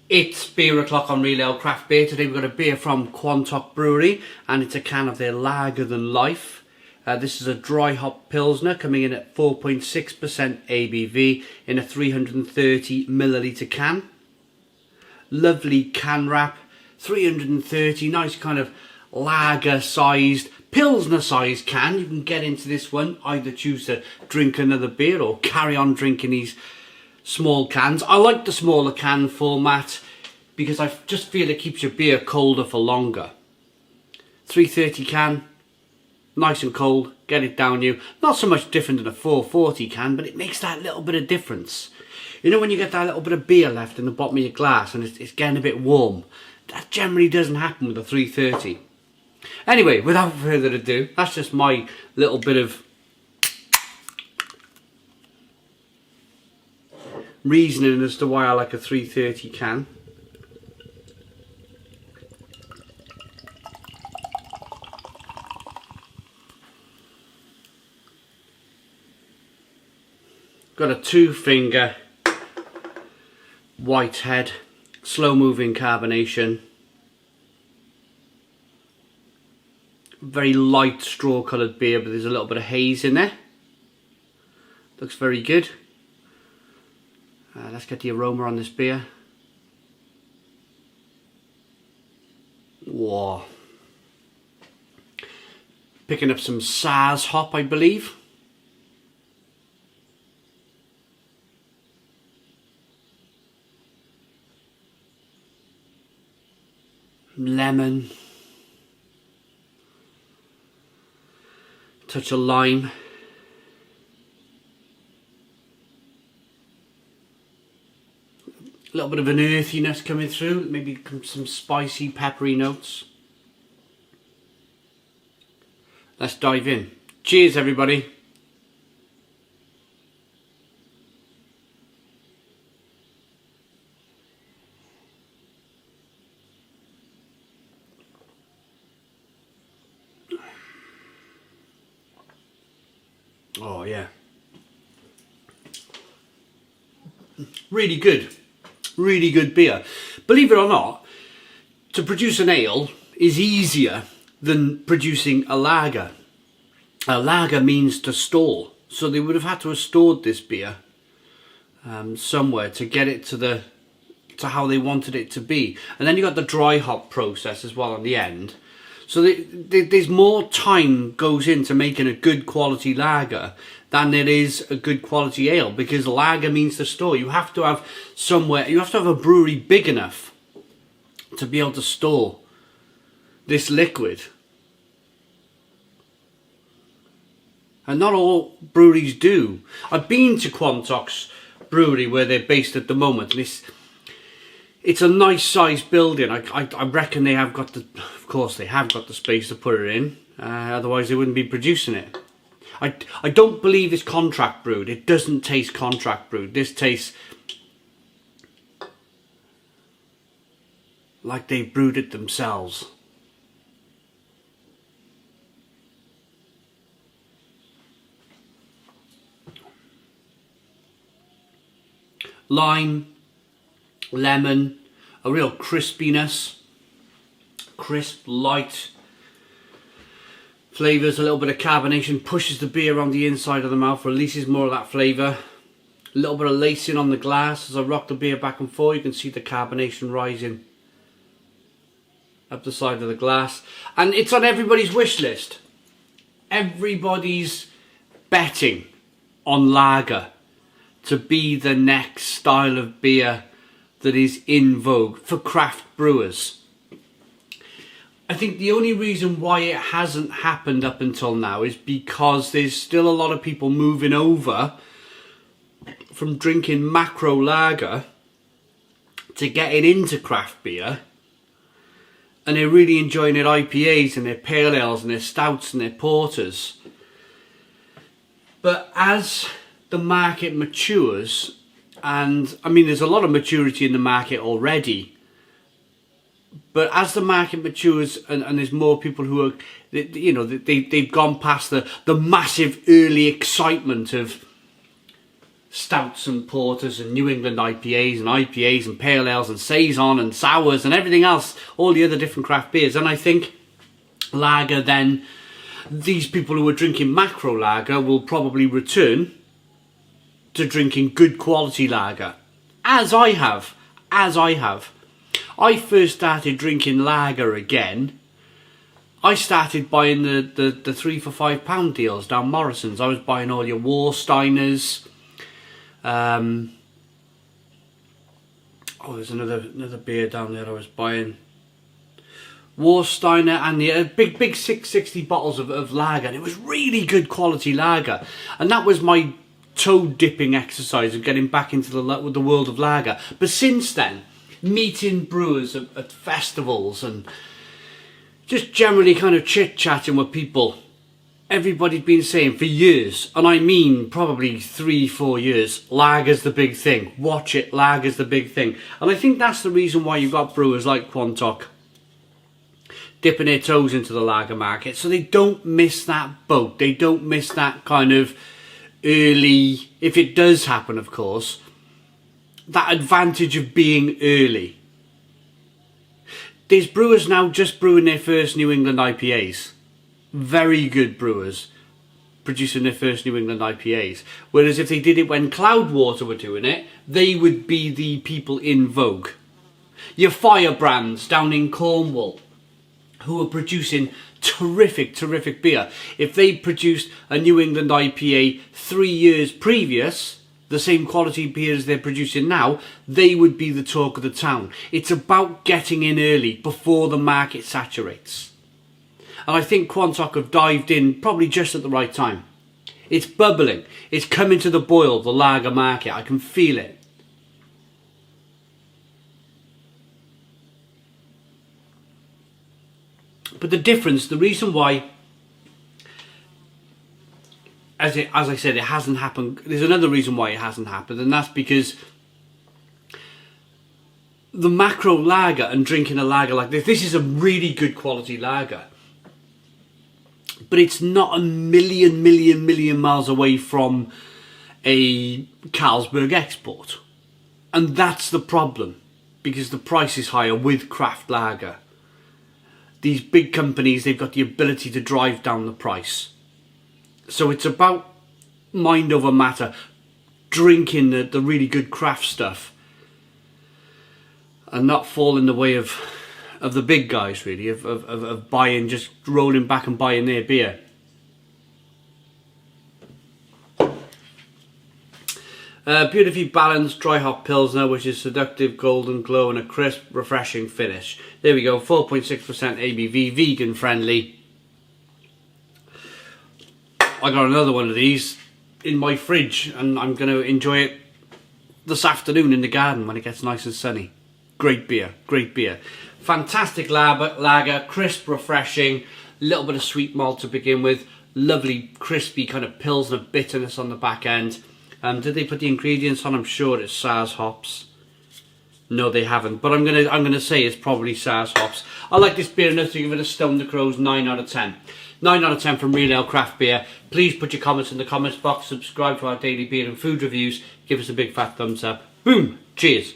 It's beer o'clock on Real Ale Craft Beer. Today we've got a beer from Quantock Brewery and it's a can of their Lager Than Life. This is a dry hop Pilsner coming in at 4.6% ABV in a 330 milliliter can. Lovely can wrap, 330, nice kind of lager sized, Pilsner sized can. You can get into this one, either choose to drink another beer or carry on drinking these small cans. I like the smaller can format because I just feel it keeps your beer colder for longer. 330 can, nice and cold, get it down you. Not so much different than a 440 can, but it makes that little bit of difference. You know when you get that little bit of beer left in the bottom of your glass and it's getting a bit warm? That generally doesn't happen with a 330. Anyway, without further ado, that's just my little bit of reasoning as to why I like a 330 can. Got a 2-finger white head, slow moving carbonation, very light straw coloured beer, but there's a little bit of haze in there. Looks very good. Let's get the aroma on this beer. Whoa. Picking up some Saaz hop, I believe. Lemon. Touch of lime. A little bit of an earthiness coming through, maybe some spicy, peppery notes. Let's dive in. Cheers, everybody. Oh, yeah. Really good. Really good beer. Believe it or not, to produce an ale is easier than producing a lager. A lager means to store, so they would have had to have stored this beer somewhere to get it to how they wanted it to be. And then you got the dry hop process as well on the end. So there's more time goes into making a good quality lager than there is a good quality ale, because lager means to store. You have to have somewhere, you have to have a brewery big enough to be able to store this liquid. And not all breweries do. I've been to Quantock's Brewery where they're based at the moment, and it's a nice sized building. I reckon they have got of course they have got the space to put it in, otherwise they wouldn't be producing it. I don't believe it's contract brewed. It doesn't taste contract brewed. This tastes like they brewed it themselves. Lime, lemon, a real crispiness, crisp, light flavours, a little bit of carbonation, pushes the beer on the inside of the mouth, releases more of that flavour. A little bit of lacing on the glass. As I rock the beer back and forth, you can see the carbonation rising up the side of the glass. And it's on everybody's wish list. Everybody's betting on lager to be the next style of beer that is in vogue for craft brewers. I think the only reason why it hasn't happened up until now is because there's still a lot of people moving over from drinking macro lager to getting into craft beer, and they're really enjoying their IPAs and their pale ales and their stouts and their porters. But as the market matures, and I mean there's a lot of maturity in the market already, but as the market matures and there's more people who are, you know, they've gone past the massive early excitement of stouts and porters and New England IPAs and pale ales and saison and sours and everything else, all the other different craft beers. And I think lager, then these people who are drinking macro lager will probably return to drinking good quality lager, as I have. I first started drinking lager again. I started buying the 3 for £5 deals down Morrison's. I was buying all your Warsteiners. There's another beer down there I was buying. Warsteiner and the big 660 bottles of lager, and it was really good quality lager. And that was my toe dipping exercise of getting back into the world of lager. But since then, meeting brewers at festivals and just generally kind of chit-chatting with people, everybody's been saying for years, and I mean probably 3-4 years, lager's the big thing. Watch it, lager's the big thing. And I think that's the reason why you've got brewers like Quantock dipping their toes into the lager market, so they don't miss that boat. They don't miss that kind of early, if it does happen of course, that advantage of being early. There's brewers now just brewing their first New England IPAs. Very good brewers producing their first New England IPAs. Whereas if they did it when Cloudwater were doing it, they would be the people in vogue. Your Firebrands down in Cornwall, who are producing terrific beer. If they produced a New England IPA 3 years previous, the same quality beer as they're producing now, they would be the talk of the town. It's about getting in early before the market saturates. And I think Quantock have dived in probably just at the right time. It's bubbling. It's coming to the boil, the lager market. I can feel it. But the difference, the reason why, as I said, it hasn't happened. There's another reason why it hasn't happened, and that's because the macro lager and drinking a lager like this is a really good quality lager, but it's not a million miles away from a Carlsberg export, and that's the problem, because the price is higher with craft lager. These big companies, they've got the ability to drive down the price. So it's about mind over matter, drinking the really good craft stuff and not fall in the way of the big guys, really, of buying, just rolling back and buying their beer. Beautifully balanced dry hop Pilsner, which is seductive golden glow and a crisp, refreshing finish. There we go, 4.6% ABV, vegan friendly. I got another one of these in my fridge and I'm going to enjoy it this afternoon in the garden when it gets nice and sunny. Great beer, great beer. Fantastic lager, crisp, refreshing, little bit of sweet malt to begin with, lovely crispy kind of Pilsner bitterness on the back end. Did they put the ingredients on? I'm sure it's Saaz hops. No, they haven't, but I'm gonna say it's probably Saaz hops. I like this beer enough to give it a Stone the Crows 9 out of 10. 9 out of 10 from Real Ale Craft Beer. Please put your comments in the comments box, subscribe to our daily beer and food reviews, give us a big fat thumbs up. Boom! Cheers!